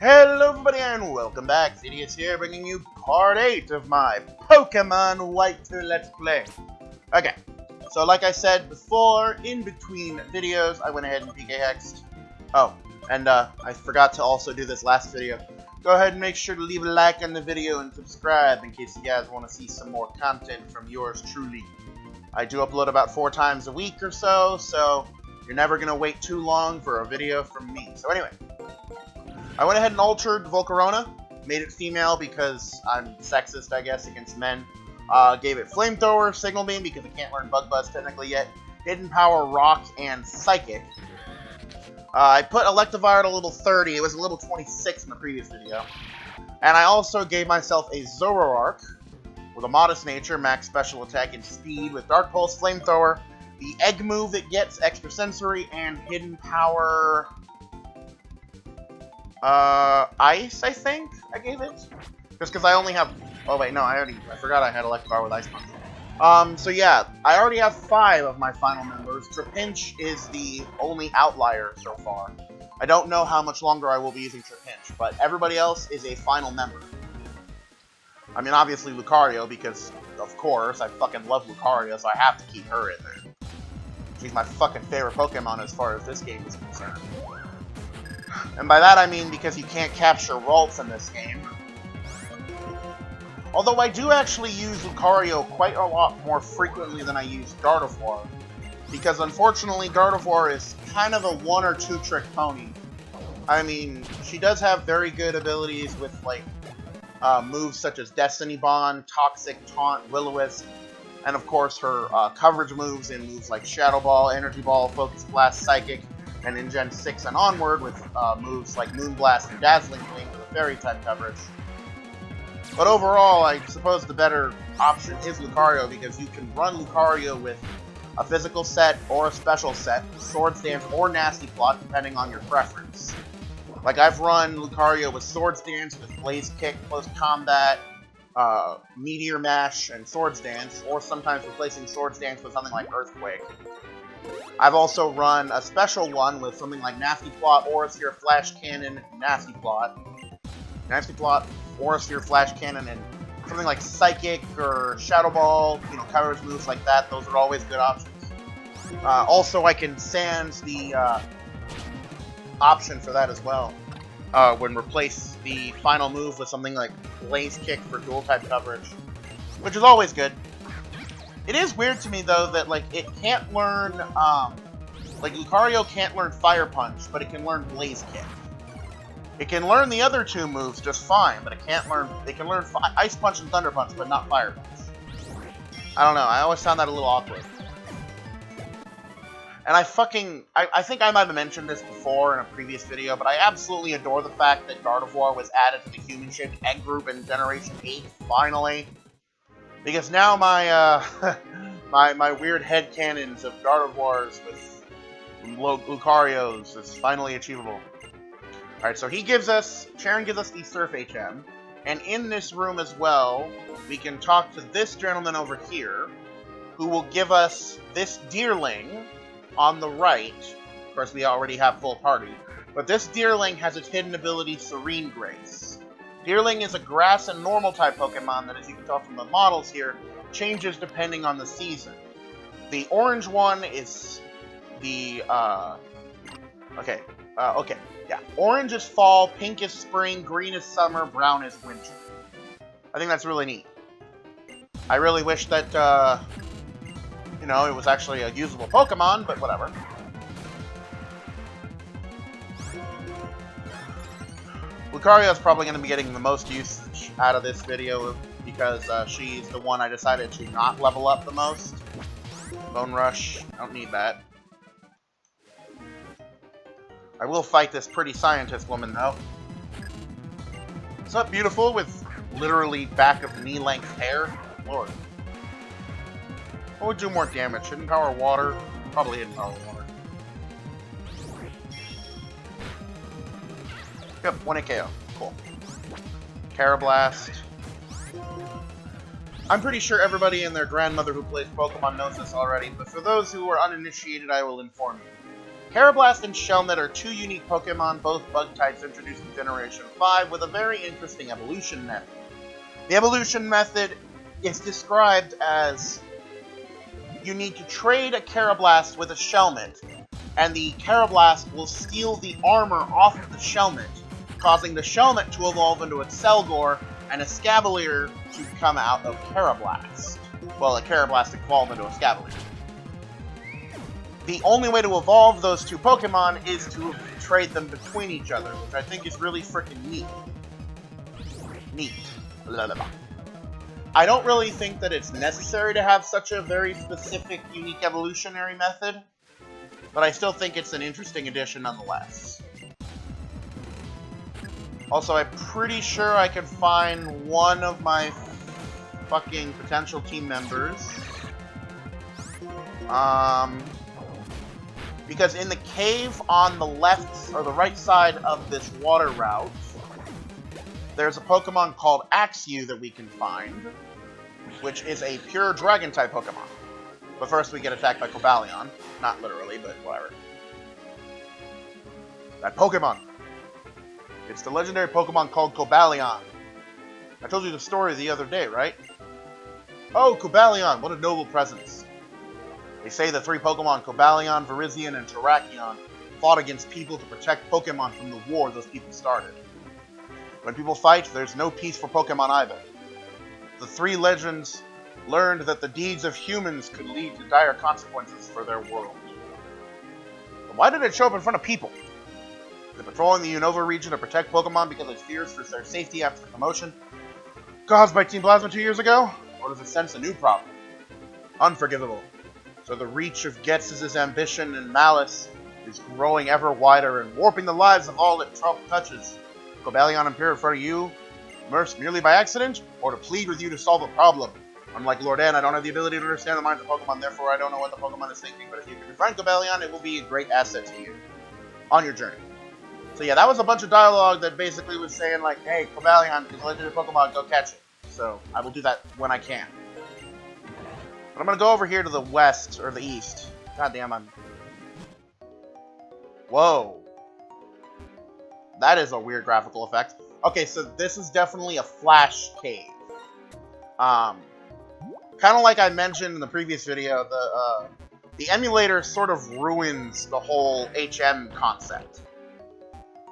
Hello everybody and welcome back. Idiot's here bringing you part 8 of my Pokemon White Let's Play. Okay, so like I said before, in between videos, I went ahead and PK Hexed. Oh, and I forgot to also do this last video. Go ahead and make sure to leave a like on the video and subscribe in case you guys want to see some more content from yours truly. I do upload about 4 times a week or so, so you're never going to wait too long for a video from me. So anyway, I went ahead and altered Volcarona, made it female because I'm sexist, I guess, against men. Gave it Flamethrower, Signal Beam because it can't learn Bug Buzz technically yet, Hidden Power, Rock, and Psychic. I put Electivire at a level 30, it was a level 26 in the previous video. And I also gave myself a Zoroark with a Modest Nature, Max Special Attack and Speed with Dark Pulse, Flamethrower, the Egg move it gets, Extra Sensory, and Hidden Power... Ice, I think I gave it? Just because I only have... Oh, wait, no, I forgot I had Electivire with Ice Punch. So yeah, I already have 5 of my final members. Trapinch is the only outlier so far. I don't know how much longer I will be using Trapinch, but everybody else is a final member. I mean, obviously Lucario, because, of course, I fucking love Lucario, so I have to keep her in there. She's my fucking favorite Pokemon as far as this game is concerned. And by that I mean because you can't capture Ralts in this game. Although I do actually use Lucario quite a lot more frequently than I use Gardevoir. Because unfortunately Gardevoir is kind of a 1 or 2 trick pony. I mean, she does have very good abilities with like moves such as Destiny Bond, Toxic, Taunt, Will-O-Wisp, and of course her coverage moves in moves like Shadow Ball, Energy Ball, Focus Blast, Psychic, and in Gen 6 and onward with moves like Moonblast and Dazzling Gleam with Fairy-type coverage. But overall, I suppose the better option is Lucario because you can run Lucario with a physical set or a special set, Swords Dance or Nasty Plot, depending on your preference. Like, I've run Lucario with Swords Dance, with Blaze Kick, Close Combat, Meteor Mash, and Swords Dance, or sometimes replacing Swords Dance with something like Earthquake. I've also run a special one with something like Nasty Plot, Aurasphere, Flash Cannon, Nasty Plot, Aurasphere, Flash Cannon, and something like Psychic or Shadow Ball, you know, coverage moves like that. Those are always good options. Also, I can sans the option for that as well. When replace the final move with something like Blaze Kick for dual-type coverage, which is always good. It is weird to me, though, that, like, it can't learn, like, Lucario can't learn Fire Punch, but it can learn Blaze Kick. It can learn the other 2 moves just fine, but it can learn Ice Punch and Thunder Punch, but not Fire Punch. I don't know, I always found that a little awkward. And I think I might have mentioned this before in a previous video, but I absolutely adore the fact that Gardevoir was added to the human-shaped egg group in Generation 8, finally. Because now my, my weird headcanons of Gardevoirs with Lucarios is finally achievable. Alright, so Sharon gives us the Surf HM, and in this room as well, we can talk to this gentleman over here, who will give us this Deerling on the right. Of course, we already have full party, but this Deerling has its hidden ability, Serene Grace. Deerling is a grass and normal type Pokemon that, as you can tell from the models here, changes depending on the season. The orange one is the, orange is fall, pink is spring, green is summer, brown is winter. I think that's really neat. I really wish that, you know, it was actually a usable Pokemon, but whatever. Lucario is probably going to be getting the most usage out of this video because she's the one I decided to not level up the most. Bone Rush, I don't need that. I will fight this pretty scientist woman, though. Is that beautiful with literally back of knee-length hair? Lord. What would do more damage? Hidden Power Water? Probably Hidden Power Water. Yep, 1 KO. Cool. Carablast. I'm pretty sure everybody and their grandmother who plays Pokemon knows this already, but for those who are uninitiated, I will inform you. Karrablast and Shelmet are two unique Pokemon, both bug types introduced in Generation 5, with a very interesting evolution method. The evolution method is described as you need to trade a Karrablast with a Shelmet, and the Karrablast will steal the armor off of the Shelmet, causing the Shelmet to evolve into a Selgor and a Scavalier to come out of Karrablast. Well, a Karrablast evolved into a Scavalier. The only way to evolve those two Pokemon is to trade them between each other, which I think is really freaking neat. Neat. Blah, blah, blah. I don't really think that it's necessary to have such a very specific, unique evolutionary method, but I still think it's an interesting addition nonetheless. Also, I'm pretty sure I can find one of my fucking potential team members. Because in the cave on the left, or the right side of this water route, there's a Pokemon called Axew that we can find, which is a pure Dragon-type Pokemon. But first we get attacked by Cobalion. Not literally, but whatever. That Pokemon! It's the legendary Pokemon called Cobalion. I told you the story the other day, right? Oh, Cobalion, what a noble presence. They say the three Pokemon, Cobalion, Virizion, and Terrakion, fought against people to protect Pokemon from the war those people started. When people fight, there's no peace for Pokemon either. The three legends learned that the deeds of humans could lead to dire consequences for their world. But why did it show up in front of people? Is it patrolling the Unova region to protect Pokemon because it fears for their safety after the commotion caused by Team Plasma 2 years ago? Or does it sense a new problem? Unforgivable. So the reach of Ghetsis' ambition and malice is growing ever wider and warping the lives of all it touches. Cobalion appear in front of you, merely by accident, or to plead with you to solve a problem. Unlike Lord N, I don't have the ability to understand the minds of Pokemon, therefore I don't know what the Pokemon is thinking, but if you can befriend Cobalion, it will be a great asset to you on your journey. So yeah, that was a bunch of dialogue that basically was saying like, hey, Cobalion is a legendary Pokemon, go catch it. So I will do that when I can. But I'm going to go over here to the west, or the east. God damn, I'm... Whoa. That is a weird graphical effect. Okay, so this is definitely a flash cave. Kind of like I mentioned in the previous video, the emulator sort of ruins the whole HM concept.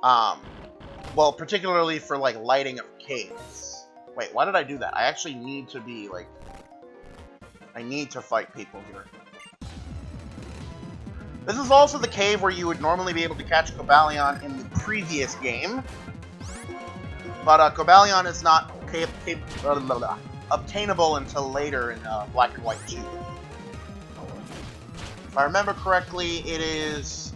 Well, particularly for, like, lighting of caves. Wait, why did I do that? I actually need to be, like... I need to fight people here. This is also the cave where you would normally be able to catch Cobalion in the previous game. But Cobalion is not obtainable until later in Black and White 2. If I remember correctly, it is...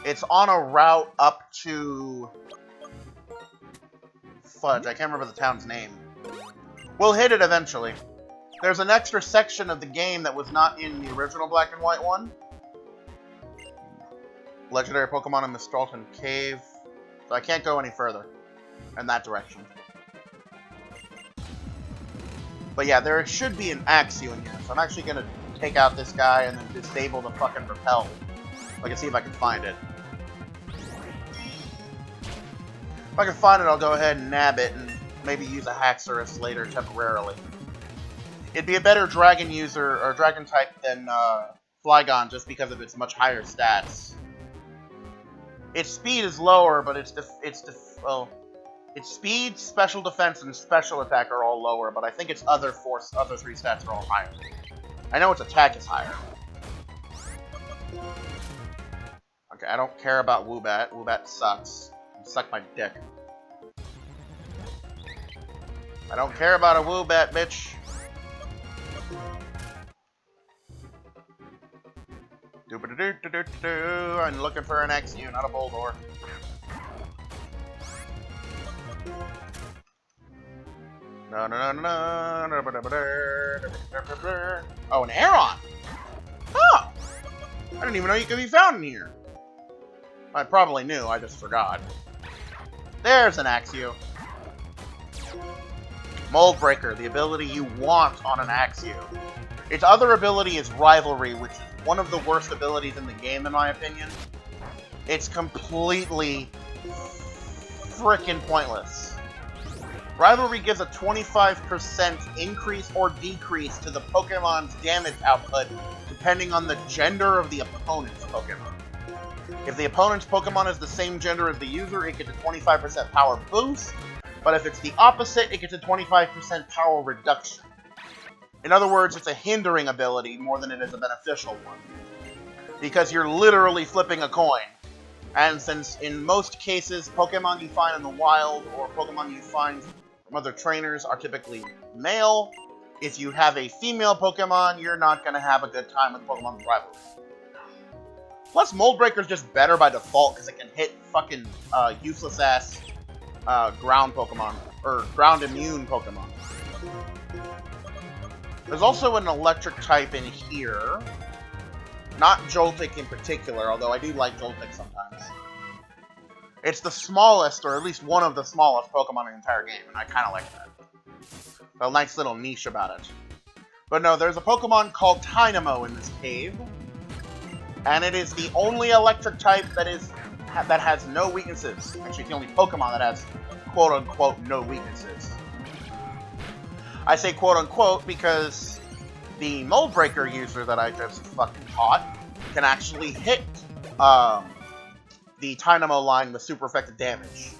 it's on a route up to... Fudge, I can't remember the town's name. We'll hit it eventually. There's an extra section of the game that was not in the original Black and White one. Legendary Pokemon in Mistralton Cave. So I can't go any further in that direction. But yeah, there should be an Axew in here. So I'm actually going to take out this guy and then disable the fucking repel. I can see if I can find it. If I can find it, I'll go ahead and nab it and maybe use a Haxorus later temporarily. It'd be a better dragon user, or dragon type, than Flygon, just because of its much higher stats. Its speed is lower, but its speed, special defense, and special attack are all lower, but I think its other three stats are all higher. I know its attack is higher. Okay, I don't care about Woobat. Woobat sucks. Suck my dick. I don't care about a Woobat, bitch. Doo-ba-doo-doo-doo-doo. I'm looking for an Axew, not a Boldore. No, no, no, no, no. Oh, an Aeron! Oh! I didn't even know you could be found in here. I probably knew, I just forgot. There's an Axew. Mold Breaker, the ability you want on an Axew. Its other ability is Rivalry, which is one of the worst abilities in the game, in my opinion. It's completely frickin' pointless. Rivalry gives a 25% increase or decrease to the Pokemon's damage output depending on the gender of the opponent's Pokemon. If the opponent's Pokemon is the same gender as the user, it gets a 25% power boost, but if it's the opposite, it gets a 25% power reduction. In other words, it's a hindering ability more than it is a beneficial one. Because you're literally flipping a coin. And since in most cases, Pokemon you find in the wild or Pokemon you find from other trainers are typically male, if you have a female Pokemon, you're not going to have a good time with Pokemon's rivalry. Plus, Mold Breaker's just better by default because it can hit fucking useless-ass ground Pokemon, or ground immune Pokemon. There's also an electric type in here. Not Joltik in particular, although I do like Joltik sometimes. It's the smallest, or at least one of the smallest Pokemon in the entire game, and I kind of like that. A nice little niche about it. But no, there's a Pokemon called Tynamo in this cave. And it is the only electric type that has no weaknesses. Actually, it's the only Pokemon that has quote-unquote no weaknesses. I say quote-unquote because the Mold Breaker user that I just fucking taught can actually hit the Tynamo line with super effective damage.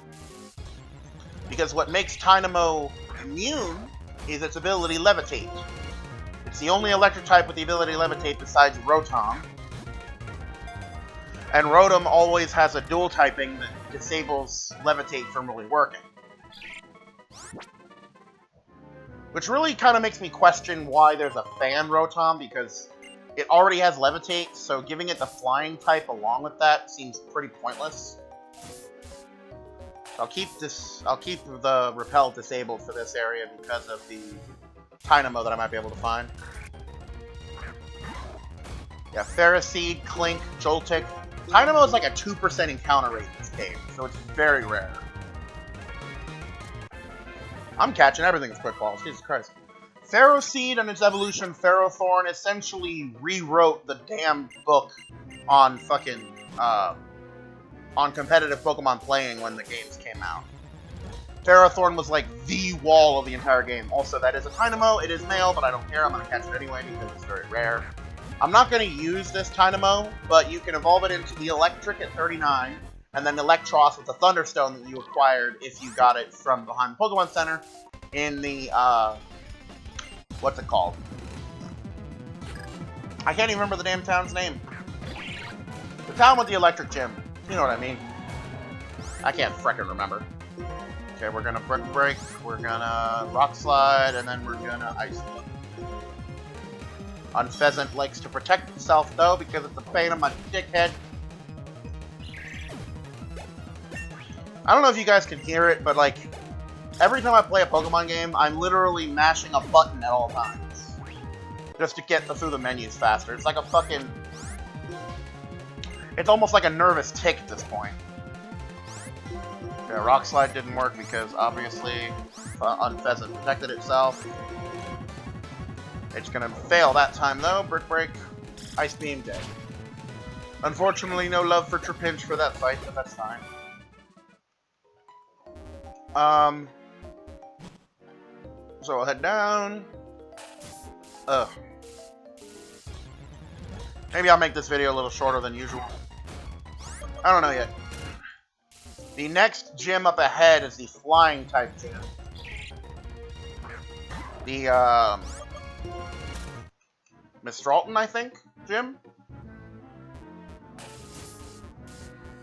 Because what makes Tynamo immune is its ability Levitate. It's the only electric type with the ability Levitate besides Rotom. And Rotom always has a dual typing that disables Levitate from really working. Which really kind of makes me question why there's a fan Rotom, because it already has Levitate, so giving it the flying type along with that seems pretty pointless. I'll keep the Repel disabled for this area because of the Tynamo that I might be able to find. Yeah, Ferroseed, Clink, Joltik. Tynamo is like a 2% encounter rate in this game, so it's very rare. I'm catching everything with quick balls, Jesus Christ. Ferroseed and its evolution, Ferrothorn, essentially rewrote the damn book on fucking, on competitive Pokemon playing when the games came out. Ferrothorn was like the wall of the entire game. Also, that is a Tynamo, it is male, but I don't care, I'm gonna catch it anyway because it's very rare. I'm not going to use this Tynamo, but you can evolve it into the Electric at 39, and then Electros with the Thunderstone that you acquired if you got it from behind the Pokemon Center in the, what's it called? I can't even remember the damn town's name. The town with the Electric Gym. You know what I mean. I can't frickin' remember. Okay, we're gonna Brick Break, we're gonna Rock Slide, and then we're gonna Ice Beam. Unpheasant likes to protect itself, though, because it's a pain in my dickhead. I don't know if you guys can hear it, but, like, every time I play a Pokemon game, I'm literally mashing a button at all times. Just to get through the menus faster. It's like a fucking... It's almost like a nervous tick at this point. Yeah, Rock Slide didn't work because, obviously, Unpheasant protected itself. It's gonna fail that time though. Brick Break, Ice Beam, dead. Unfortunately, no love for Trapinch for that fight, but that's fine. So I'll head down. Ugh. Maybe I'll make this video a little shorter than usual. I don't know yet. The next gym up ahead is the Flying type gym. The, Mistralton, I think, gym?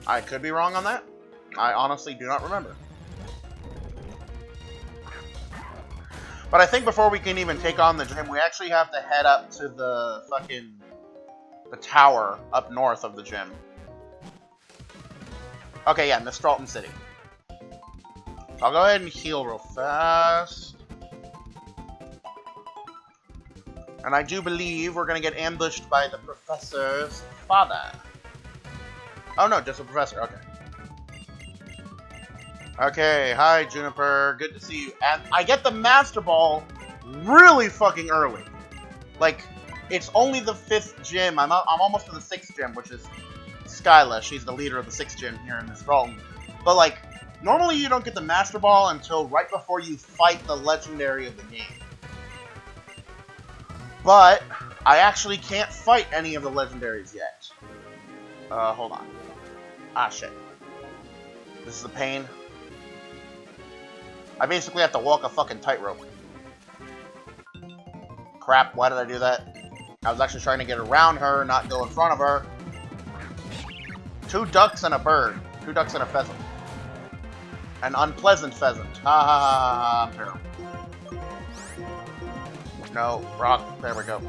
I could be wrong on that. I honestly do not remember. But I think before we can even take on the gym, we actually have to head up to the fucking... the tower up north of the gym. Okay, yeah, Mistralton City. I'll go ahead and heal real fast. And I do believe we're gonna get ambushed by the professor's father. Oh no, just a professor, okay. Okay, hi Juniper, good to see you. And I get the Master Ball really fucking early. Like, it's only the 5th gym. I'm almost to the 6th gym, which is Skyla. She's the leader of the 6th gym here in Mistralton. But, like, normally you don't get the Master Ball until right before you fight the legendary of the game. But I actually can't fight any of the legendaries yet. Hold on. Ah, shit. This is a pain. I basically have to walk a fucking tightrope. Crap, why did I do that? I was actually trying to get around her, not go in front of her. 2 ducks and a bird. 2 ducks and a pheasant. An unpleasant pheasant. Ha ha ha ha, I'm terrible. No, rock. There we go.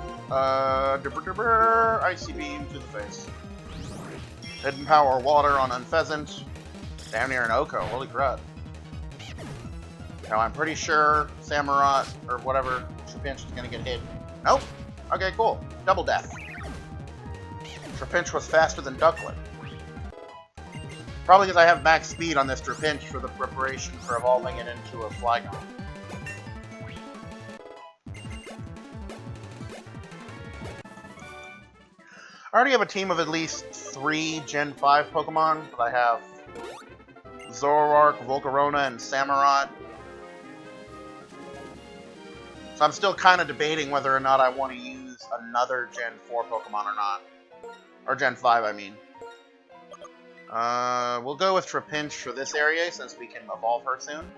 Icy beam to the face. Hidden power water on unpheasant. Damn near an Oko. Holy crap. Now I'm pretty sure Samurott or whatever Trapinch is gonna get hit. Nope. Okay, cool. Double death. Trapinch was faster than Ducklet. Probably because I have max speed on this Trapinch for the preparation for evolving it into a Flygon. I already have a team of at least 3 Gen 5 Pokemon, but I have Zoroark, Volcarona, and Samurott. So I'm still kind of debating whether or not I want to use another Gen 4 Pokemon or not. Or Gen 5, I mean. We'll go with Trapinch for this area, since we can evolve her soon.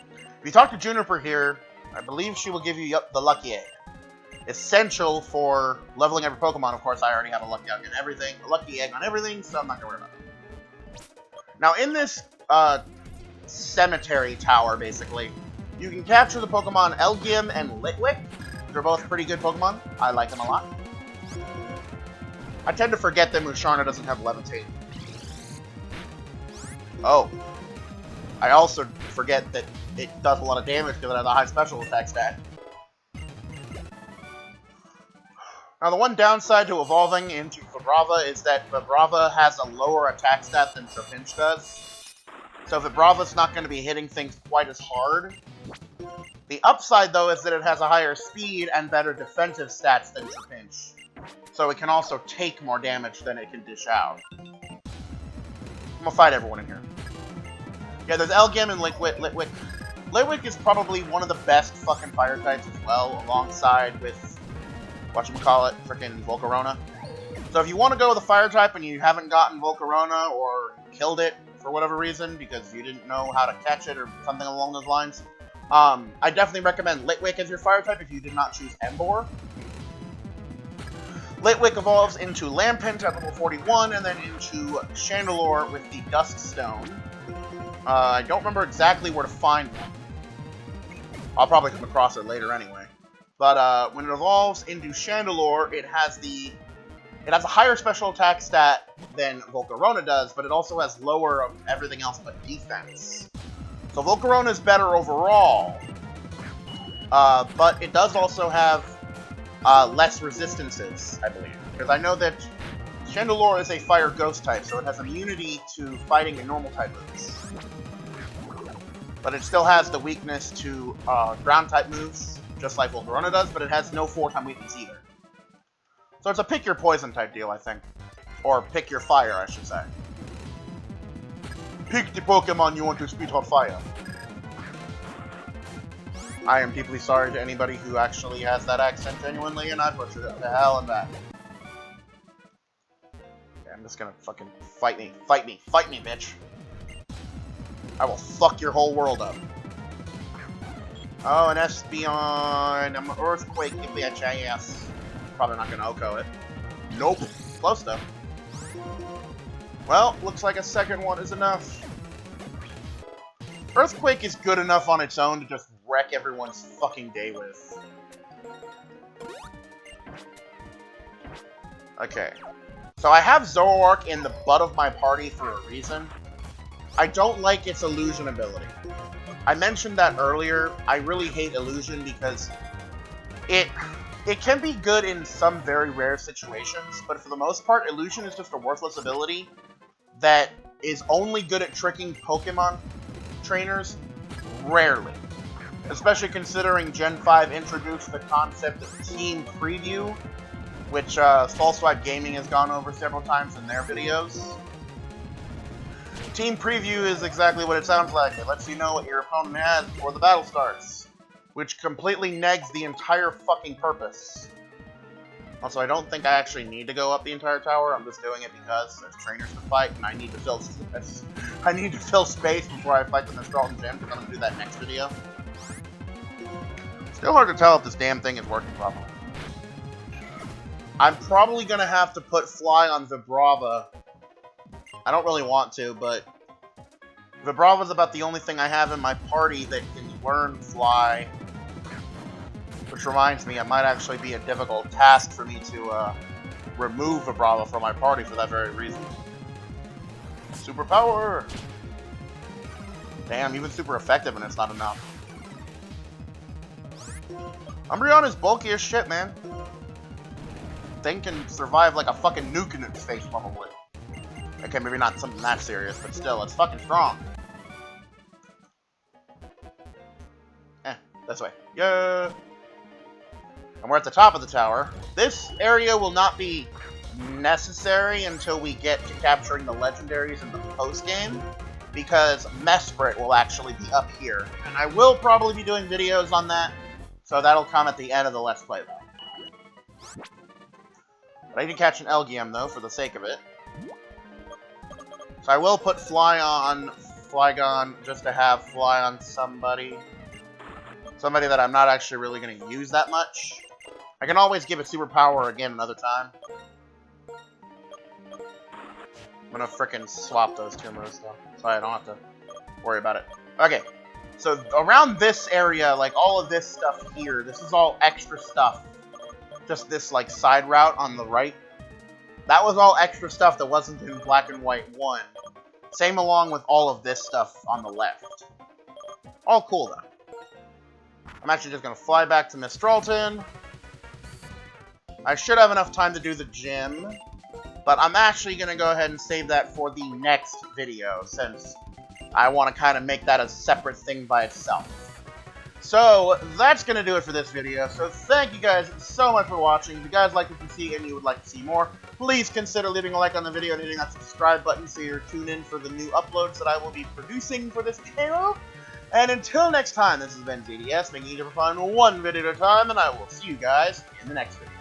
If you talk to Juniper here, I believe she will give you the Lucky Egg. Essential for leveling every Pokemon. Of course, I already have a Lucky Egg on everything. A Lucky Egg on everything, so I'm not going to worry about it. Now, in this cemetery tower, basically, you can capture the Pokemon Elgyem and Litwick. They're both pretty good Pokemon. I like them a lot. I tend to forget that Musharna doesn't have Levitate. Oh. I also forget that it does a lot of damage because it has a high special attack stat. Now, the one downside to evolving into Vibrava is that Vibrava has a lower attack stat than Trapinch does. So Vibrava's not going to be hitting things quite as hard. The upside, though, is that it has a higher speed and better defensive stats than Trapinch. So it can also take more damage than it can dish out. I'm gonna fight everyone in here. Yeah, there's Elgyem and Litwick. Litwick is probably one of the best fucking fire types as well, alongside with whatchamacallit, frickin' Volcarona. So if you want to go with a fire type and you haven't gotten Volcarona or killed it for whatever reason because you didn't know how to catch it or something along those lines, I definitely recommend Litwick as your fire type if you did not choose Emboar. Litwick evolves into Lampent at level 41 and then into Chandelure with the Dusk Stone. I don't remember exactly where to find one. I'll probably come across it later anyway. But when it evolves into Chandelure, it has a higher special attack stat than Volcarona does, but it also has lower of everything else but defense. So Volcarona is better overall, but it does also have less resistances, I believe. Because I know that Chandelure is a fire ghost type, so it has immunity to fighting in normal type moves. But it still has the weakness to ground type moves, just like Volcarona does, but it has no 4-time weakness either. So it's a pick your poison type deal, I think. Or pick your fire, I should say. Pick the Pokemon you want to spit on fire. I am deeply sorry to anybody who actually has that accent genuinely, and I butchered it to hell and back. Okay, I'm just gonna fucking fight me, bitch. I will fuck your whole world up. Oh, an Espeon, an Earthquake, give me a chance. Probably not gonna Oko it. Nope. Close though. Well, looks like a second one is enough. Earthquake is good enough on its own to just wreck everyone's fucking day with. Okay. So I have Zoroark in the butt of my party for a reason. I don't like its illusion ability. I mentioned that earlier. I really hate illusion because it can be good in some very rare situations, but for the most part, illusion is just a worthless ability that is only good at tricking Pokemon trainers rarely. Especially considering Gen 5 introduced the concept of Team Preview, which False Swipe Gaming has gone over several times in their videos. Team Preview is exactly what it sounds like. It lets you know what your opponent has before the battle starts, which completely negs the entire fucking purpose. Also, I don't think I actually need to go up the entire tower. I'm just doing it because there's trainers to fight, and I need to fill space before I fight the Mistralton gym, because I'm going to do that next video. Still hard to tell if this damn thing is working properly. I'm probably going to have to put Fly on Vibrava. I don't really want to, but Vibrava's about the only thing I have in my party that can learn Fly. Which reminds me, it might actually be a difficult task for me to remove Vibrava from my party for that very reason. Superpower! Damn, even super effective and it's not enough. Umbreon is bulky as shit, man. Thing can survive like a fucking nuke in its face, probably. Okay, maybe not something that serious, but still, it's fucking strong. This way. Yeah! And we're at the top of the tower. This area will not be necessary until we get to capturing the legendaries in the post-game, because Mesprit will actually be up here. And I will probably be doing videos on that, so that'll come at the end of the Let's Play, though. But I need to catch an Elgium, though, for the sake of it. So I will put Fly on Flygon just to have Fly on somebody. Somebody that I'm not actually really going to use that much. I can always give it superpower again another time. I'm going to frickin' swap those two moves, though, so I don't have to worry about it. Okay, so around this area, like all of this stuff here, this is all extra stuff. Just this, like, side route on the right. That was all extra stuff that wasn't in Black and White 1. Same along with all of this stuff on the left. All cool, though. I'm actually just going to fly back to Mistralton. I should have enough time to do the gym, but I'm actually going to go ahead and save that for the next video, since I want to kind of make that a separate thing by itself. So, that's going to do it for this video, so thank you guys so much for watching. If you guys like what you see and you would like to see more, please consider leaving a like on the video and hitting that subscribe button so you're tuned in for the new uploads that I will be producing for this channel. And until next time, this has been ZDS, making it easier for fun one video at a time, and I will see you guys in the next video.